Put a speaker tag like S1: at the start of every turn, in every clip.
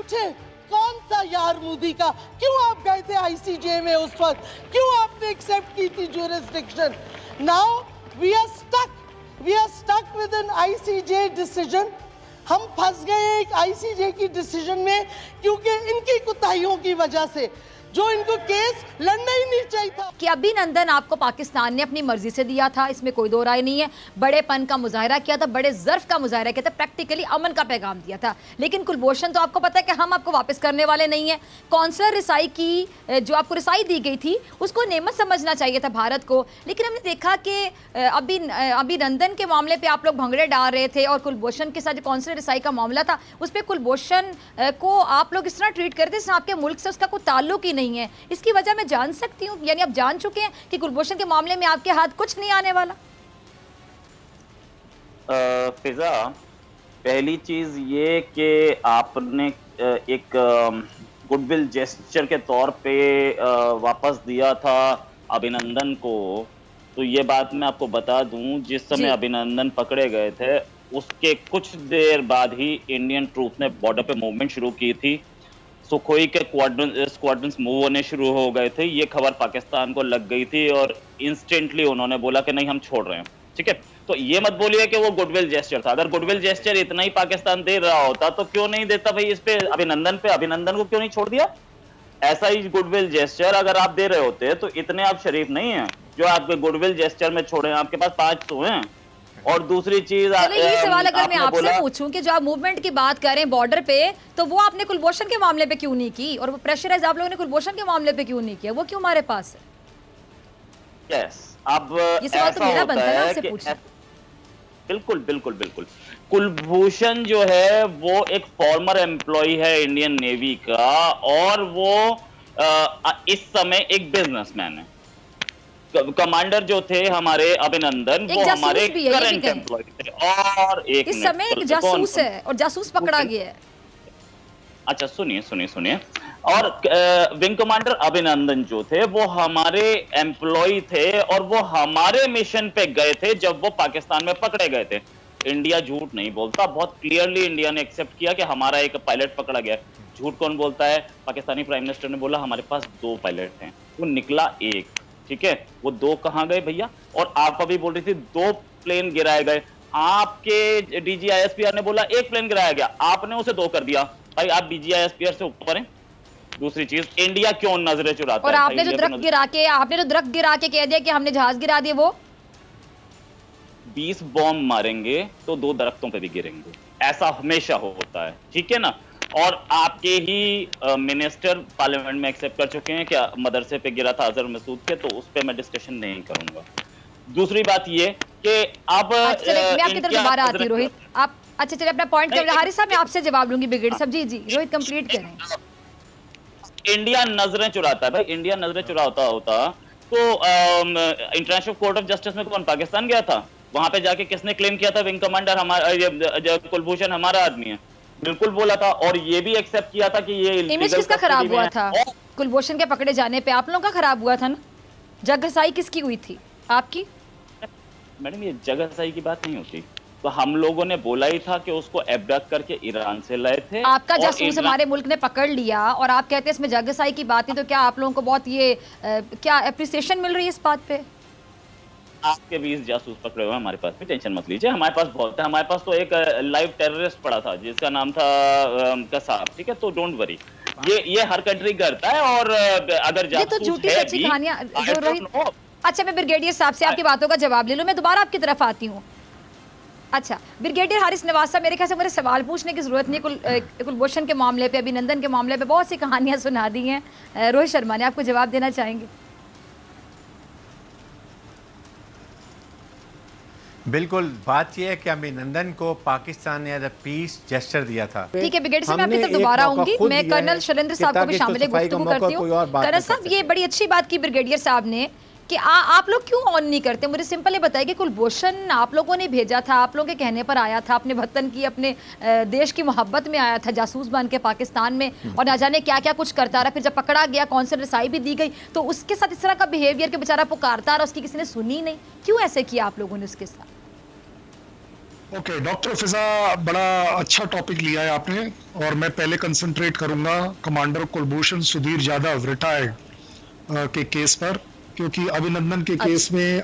S1: पूछे कौन सा यार मोदी का, क्यों आप गए थे आईसीजे में उस वक्त, क्यों आपने एक्सेप्ट की थी jurisdiction? Now we are stuck with an ICJ decision. हम फंस गए एक आईसीजे की डिसीजन में क्योंकि इनकी कुताहियों की वजह से, जो इनको केस लड़ना ही नहीं चाहिए था।
S2: कि अभिनंदन आपको पाकिस्तान ने अपनी मर्जी से दिया था, इसमें कोई दो राय नहीं है। बड़ेपन का मुजाहरा किया था, बड़े ज़र्फ का मुजाहरा किया था, प्रैक्टिकली अमन का पैगाम दिया था। लेकिन कुलभूषण तो आपको पता है कि हम आपको वापस करने वाले नहीं हैं। कौंसलर रिसाई की जो आपको रिसाई दी गई थी उसको नेमत समझना चाहिए था भारत को। लेकिन हमने देखा कि अभिनंदन के मामले पर आप लोग भंगड़े डाल रहे थे और कुलभूषण के साथ जो कौंसलर रिसाई का मामला था उस पर कुलभूषण को आप लोग इस तरह ट्रीट करते जैसे आपके मुल्क से उसका कोई ताल्लुक ही नहीं है। इसकी वजह मैं जान सकती हूँ, यानी आप जान चुके हैं कि कुलभूषण के मामले में आपके हाथ कुछ नहीं आने वाला?
S3: फिजा, पहली चीज ये कि आपने एक गुडविल जेस्चर के तौर पे वापस दिया था अभिनंदन को, तो ये बात मैं आपको बता दूं, जिस समय अभिनंदन पकड़े गए थे उसके कुछ देर बाद ही इंडियन ट्रूप ने बॉर्डर पे मूवमेंट शुरू की थी। सुखोई के स्क्वाड्रन्स मूव होने शुरू हो गए थे। ये खबर पाकिस्तान को लग गई थी और इंस्टेंटली उन्होंने बोला कि नहीं, हम छोड़ रहे हैं। ठीक है, तो ये मत बोलिए कि वो गुडविल जेस्चर था। अगर गुडविल जेस्चर इतना ही पाकिस्तान दे रहा होता तो क्यों नहीं देता भाई इस पे अभिनंदन को क्यों नहीं छोड़ दिया? ऐसा ही गुडविल जेस्चर अगर आप दे रहे होते तो इतने आप शरीफ नहीं है जो आपके गुडविल जेस्चर में छोड़े। आपके पास 5 तो हैं। और दूसरी चीज,
S2: ये सवाल अगर मैं आपसे पूछूं कि जो आप मूवमेंट की बात कर रहे हैं बॉर्डर पे, तो वो आपने कुलभूषण के मामले पे क्यों नहीं की? और वो प्रेशराइज आप लोगों ने कुलभूषण के मामले पे क्यों नहीं किया? वो क्यों हमारे पास है?
S3: यस, अब
S2: ये सवाल तो मेरा बनता है ना आपसे पूछना।
S3: बिल्कुल बिल्कुल बिल्कुल। कुलभूषण जो है वो एक फॉर्मर एम्प्लॉय है इंडियन नेवी का, और वो इस समय एक बिजनेसमैन है। कमांडर जो थे हमारे अभिनंदन, वो हमारे करंट एम्प्लॉय थे। और एक
S2: इस समय एक जासूस है और जासूस पकड़ा गया है।
S3: अच्छा, सुनिए। और विंग कमांडर अभिनंदन जो थे वो हमारे एम्प्लॉय थे और वो हमारे मिशन पे गए थे जब वो पाकिस्तान में पकड़े गए थे। इंडिया झूठ नहीं बोलता, बहुत क्लियरली इंडिया ने एक्सेप्ट किया कि हमारा एक पायलट पकड़ा गया। झूठ कौन बोलता है? पाकिस्तानी प्राइम मिनिस्टर ने बोला हमारे पास 2 पायलट हैं, वो निकला 1। ठीक है, वो 2 कहां गए भैया? और आप अभी बोल रही थी 2 प्लेन गिराए गए। आपके डीजीआईएसपीआर ने बोला 1 प्लेन गिराया गया, आपने उसे 2 कर दिया। भाई आप डीजीआईएसपीआर से ऊपर हैं। दूसरी चीज, इंडिया क्यों नजरें चुराता है?
S2: और आपने जो दरख्त गिरा के कह दिया कि हमने जहाज गिरा दिए, वो
S3: 20 बॉम्ब मारेंगे तो 2 दरख्तों पे भी गिरेंगे, ऐसा हमेशा होता है। ठीक है ना? और आपके ही मिनिस्टर पार्लियामेंट में एक्सेप्ट कर चुके हैं क्या मदरसे पे गिरा था अजहर मसूद के, तो उस पे मैं डिस्कशन नहीं करूंगा। दूसरी बात ये कि अब
S2: मैं आपकी तरफ दोबारा आती हूं रोहित। आप अच्छा चलिए अपना पॉइंट कर, हारिस साहब मैं आपसे जवाब लूंगी ब्रिगेड साहब। जी रोहित कंप्लीट करें।
S3: इंडिया नजरें चुराता है भाई, इंडिया नजरें चुराता होता तो इंटरनेशनल कोर्ट ऑफ जस्टिस में कौन पाकिस्तान गया था? वहां पे जाके किसने क्लेम किया था विंग कमांडर हमारा कुलभूषण हमारा आदमी है? बिल्कुल बोला था, और ये भी एक्सेप्ट किया था कि ये
S2: इमेज किसका खराब हुआ था? कुलभूषण के पकड़े जाने पे आप लोगों का खराब हुआ था ना? जगहसाई किसकी हुई थी? आपकी?
S3: मैडम ये जगहसाई की बात नहीं होती। तो हम लोगों ने बोला ही था कि उसको एब्डक्ट करके ईरान से लाए थे।
S2: आपका जासूस हमारे मुल्क ने पकड़ लिया और आप कहते हैं इसमें जगहसाई की बात नहीं, तो क्या आप लोगों को बहुत ये क्या एप्रिसिएशन मिल रही है इस बात पे?
S3: आपके 20 जासूस पकड़े हुए हमारे पास भी, टेंशन मत लीजिए, हमारे पास बहुत है। हमारे पास तो एक लाइव टेररिस्ट पड़ा था जिसका नाम था कसाब। ठीक है, तो डोंट वरी, ये हर कंट्री करता है। और अगर
S2: जासूस तो झूठी सच्ची कहानियां। अच्छा मैं ब्रिगेडियर साहब से आपकी बातों का जवाब ले लूं, मैं दोबारा आपकी तरफ आती हूँ। अच्छा ब्रिगेडियर हारिस नवाज साहब, मेरे ख्याल से मुझे सवाल पूछने की जरूरत नहीं। कुलभूषण के मामले पे, अभिनंदन के मामले पे बहुत सी कहानियां सुना दी हैं। रोहित शर्मा ने आपको जवाब देना चाहेंगे?
S4: बिल्कुल, बात यह है कि अभिनंदन को पाकिस्तान ने एज अ पीस जेस्चर दिया था।
S2: ठीक है ब्रिगेडियर साहब, मैं आपकी तरफ दोबारा आऊंगी। मैं कर्नल शैलेंद्र साहब को भी शामिल गुफ्तगू करती हूँ। कर्नल साहब ये बड़ी अच्छी बात की ब्रिगेडियर साहब ने कि आप लोग क्यों ऑन नहीं करते? मुझे सिंपल ये बताइए कि कुलभूषण आप लोगों ने भेजा था, आप लोगों के कहने पर आया था, अपने वतन की, अपने देश की मोहब्बत में आया था, जासूस बन के पाकिस्तान में, और ना जाने क्या क्या कुछ करता रहा। फिर जब पकड़ा गया, कौंसल रसाई भी दी गई, तो उसके साथ इस तरह का बिहेवियर के बेचारा पुकारता रहा, उसकी किसी ने सुनी नहीं। क्यों ऐसे किया आप लोगों ने उसके साथ?
S5: ओके डॉक्टर फिजा, बड़ा अच्छा टॉपिक लिया है आपने, और मैं पहले कंसंट्रेट करूंगा कमांडर कुलभूषण सुधीर यादव रिटायर्ड के केस पर, क्योंकि अभिनंदन के केस में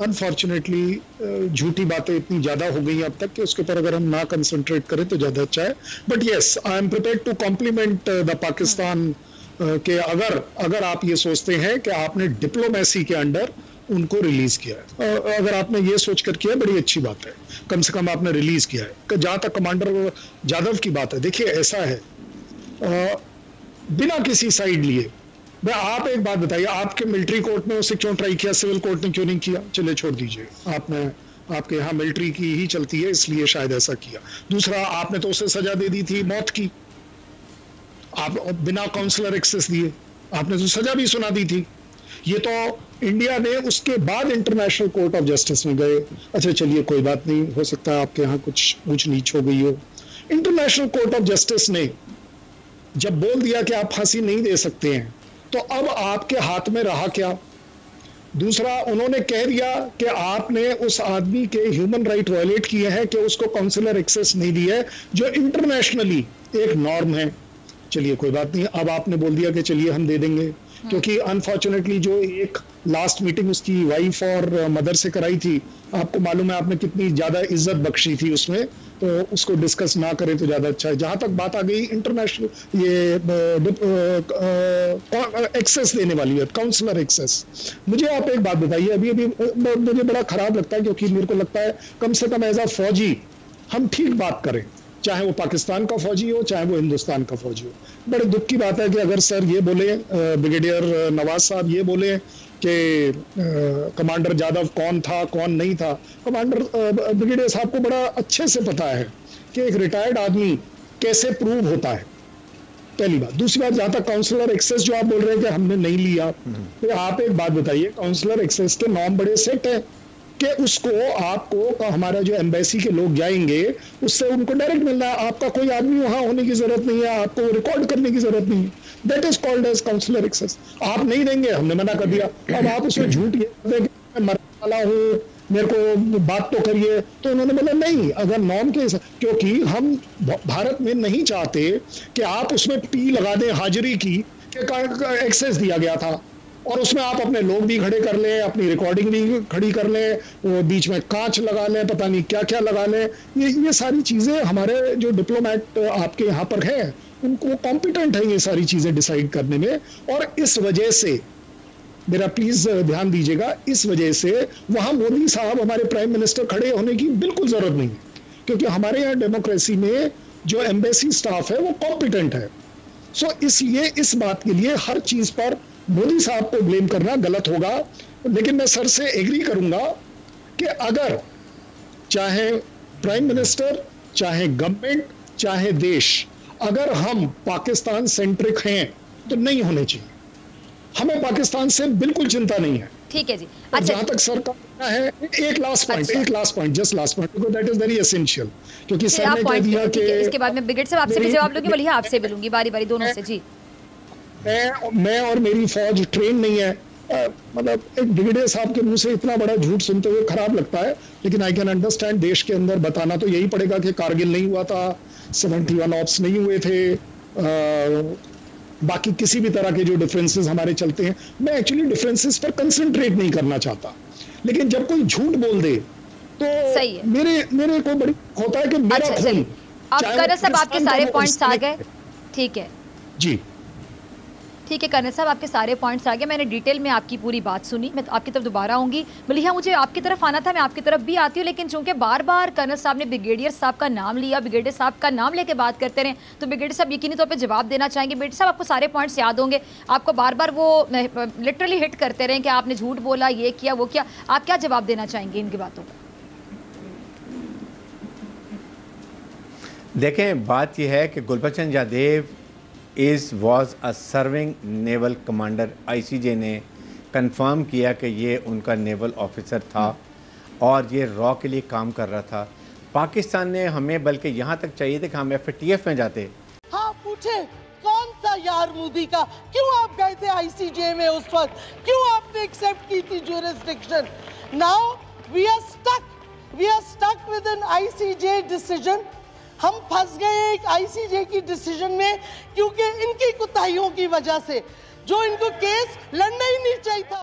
S5: अनफॉर्चुनेटली झूठी बातें इतनी ज्यादा हो गई अब तक कि उसके ऊपर अगर हम ना कंसंट्रेट करें तो ज्यादा अच्छा है। But yes, I am prepared to compliment the Pakistan के अगर आप ये सोचते हैं कि आपने डिप्लोमेसी के अंडर उनको रिलीज किया है, अगर आपने ये सोचकर किया बड़ी अच्छी बात है, कम से कम आपने रिलीज किया है। जहां तक कमांडर यादव की बात है, देखिए ऐसा है, बिना किसी साइड लिए, मैं आप एक बात बताइए, आपके मिलिट्री कोर्ट में उसे क्यों ट्राई किया, सिविल कोर्ट ने क्यों नहीं किया? चलिए छोड़ दीजिए, आपने, आपके यहाँ मिलिट्री की ही चलती है इसलिए शायद ऐसा किया। दूसरा, आपने तो उसे सजा दे दी थी मौत की, आप बिना काउंसलर एक्सेस दिए आपने तो सजा भी सुना दी थी। ये तो इंडिया ने उसके बाद इंटरनेशनल कोर्ट ऑफ जस्टिस में गए। अच्छा चलिए कोई बात नहीं, हो सकता है आपके यहाँ कुछ ऊंच नीच हो गई हो। इंटरनेशनल कोर्ट ऑफ जस्टिस ने जब बोल दिया कि आप फांसी नहीं दे सकते हैं, तो अब आपके हाथ में रहा क्या? दूसरा, उन्होंने कह दिया कि आपने उस आदमी के ह्यूमन राइट वायलेट किए हैं कि उसको काउंसलर एक्सेस नहीं दिया है, जो इंटरनेशनली एक नॉर्म है। चलिए कोई बात नहीं, अब आपने बोल दिया कि चलिए हम दे देंगे, क्योंकि अनफॉर्चुनेटली जो एक लास्ट मीटिंग उसकी वाइफ और मदर से कराई थी, आपको मालूम है आपने कितनी ज्यादा इज्जत बख्शी थी उसमें, तो उसको डिस्कस ना करें तो ज्यादा अच्छा है। जहां तक बात आ गई इंटरनेशनल ये एक्सेस देने वाली है, काउंसलर एक्सेस, मुझे आप एक बात बताइए, अभी मुझे बड़ा खराब लगता है, क्योंकि मेरे को लगता है कम से कम एज अ फौजी हम ठीक बात करें, चाहे वो पाकिस्तान का फौजी हो चाहे वो हिंदुस्तान का फौजी हो। बड़े दुख की बात है कि अगर सर ये बोले, ब्रिगेडियर नवाज साहब ये बोले कि कमांडर यादव कौन था कौन नहीं था, ब्रिगेडियर साहब को बड़ा अच्छे से पता है कि एक रिटायर्ड आदमी कैसे प्रूव होता है, पहली बात। दूसरी बात, जहां तक काउंसलर एक्सेस जो आप बोल रहे हैं कि हमने नहीं लिया, तो आप एक बात बताइए, काउंसलर एक्सेस के नॉर्म बड़े सेट है कि उसको आपको हमारा जो एम्बेसी के लोग जाएंगे उससे उनको डायरेक्ट मिलना है, आपका कोई आदमी वहां होने की जरूरत नहीं है, आपको रिकॉर्ड करने की जरूरत नहीं है। That is called as counsellor access. आप नहीं देंगे, हमने मना कर दिया, अब आप उसमें झूठ ये मैं मरने वाला हूँ, मेरे को बात तो करिए, तो उन्होंने बोला नहीं, अगर नॉर्म के, क्योंकि हम भारत में नहीं चाहते कि आप उसमें पी लगा दें हाजिरी की कि एक्सेस दिया गया था, और उसमें आप अपने लोग भी खड़े कर लें, अपनी रिकॉर्डिंग भी खड़ी कर लें, वो बीच में कांच लगा लें, पता नहीं क्या क्या लगा लें। ये सारी चीजें हमारे जो डिप्लोमेट आपके यहाँ पर हैं उनको कॉम्पिटेंट है ये सारी चीजें डिसाइड करने में, और इस वजह से मेरा प्लीज ध्यान दीजिएगा, इस वजह से वहां मोदी साहब हमारे प्राइम मिनिस्टर खड़े होने की बिल्कुल जरूरत नहीं है, क्योंकि हमारे यहाँ डेमोक्रेसी में जो एम्बेसी स्टाफ है वो कॉम्पिटेंट है। सो इसलिए इस बात के लिए हर चीज पर मोदी साहब को ब्लेम करना गलत होगा। लेकिन मैं सर से एग्री करूंगा कि अगर चाहे प्राइम मिनिस्टर, चाहे गवर्नमेंट, चाहे देश, अगर हम पाकिस्तान सेंट्रिक हैं तो नहीं होने चाहिए। हमें पाकिस्तान से बिल्कुल चिंता नहीं है।
S2: ठीक है जी।
S5: अच्छा, जहां तक सरकार है, एक last point, just last point, because that is very essential, क्योंकि सर ने कह दिया कि
S2: इसके बाद मैं ब्रिगेड साहब आपसे भी जवाब लूंगी, बोलिए आपसे भी लूंगी, बारी-बारी दोनों से। जी,
S5: मैं और मेरी फौज ट्रेन नहीं है, मतलब एक ब्रिगेडियर साहब के मुंह से इतना बड़ा झूठ सुनते हुए खराब लगता है, लेकिन आई कैन अंडरस्टैंड, देश के अंदर बताना तो यही पड़ेगा कि कारगिल नहीं हुआ था, 71 ऑप्स नहीं हुए थे, बाकी किसी भी तरह के जो डिफरेंसेस हमारे चलते हैं, मैं एक्चुअली डिफरेंसेस पर कंसंट्रेट नहीं करना चाहता, लेकिन जब कोई झूठ बोल दे तो मेरे को बड़ी होता है कि मेरा खून।
S2: अब कर्नल साहब आपके सारे पॉइंट्स आ गए, ठीक है
S5: जी,
S2: ठीक है कर्नल साहब आपके सारे पॉइंट्स आ गए, मैंने डिटेल में आपकी पूरी बात सुनी, मैं आपकी तरफ दोबारा आऊँगी। मलिहा, मुझे आपकी तरफ आना था, मैं आपकी तरफ भी आती हूँ, लेकिन चूंकि बार बार कर्नल साहब ने ब्रिगेडियर साहब का नाम लिया, ब्रिगेडियर साहब का नाम लेके बात करते रहे, तो ब्रिगेडियर साहब यकीनी तौर पर जवाब देना चाहेंगे। ब्रिगेडियर साहब, आपको सारे पॉइंट्स याद होंगे, आपको बार बार वो लिटरली हिट करते रहे कि आपने झूठ बोला, ये किया वो किया, आप क्या जवाब देना चाहेंगे इनकी बातों का?
S4: देखें, बात यह है कि गुलबचन Yadav was a serving naval commander. ICJ ने कंफर्म किया कि ये उनका नेवल ऑफिसर था और ये रॉ के लिए काम कर रहा था। पाकिस्तान ने हमें बल्कि यहाँ तक चाहिए था कि हम FATF में जाते।
S1: हाँ, पूछे कौन सा यार मोदी का, क्यों आप गए थे आईसीजे में उस वक्त, क्यों आपने एक्सेप्ट की थी jurisdiction? Now we are stuck we are stuck with an ICJ decision. हम फंस गए एक ICJ की डिसीजन में क्योंकि इनकी कुताहियों की वजह से, जो इनको केस लड़ना ही नहीं चाहिए था।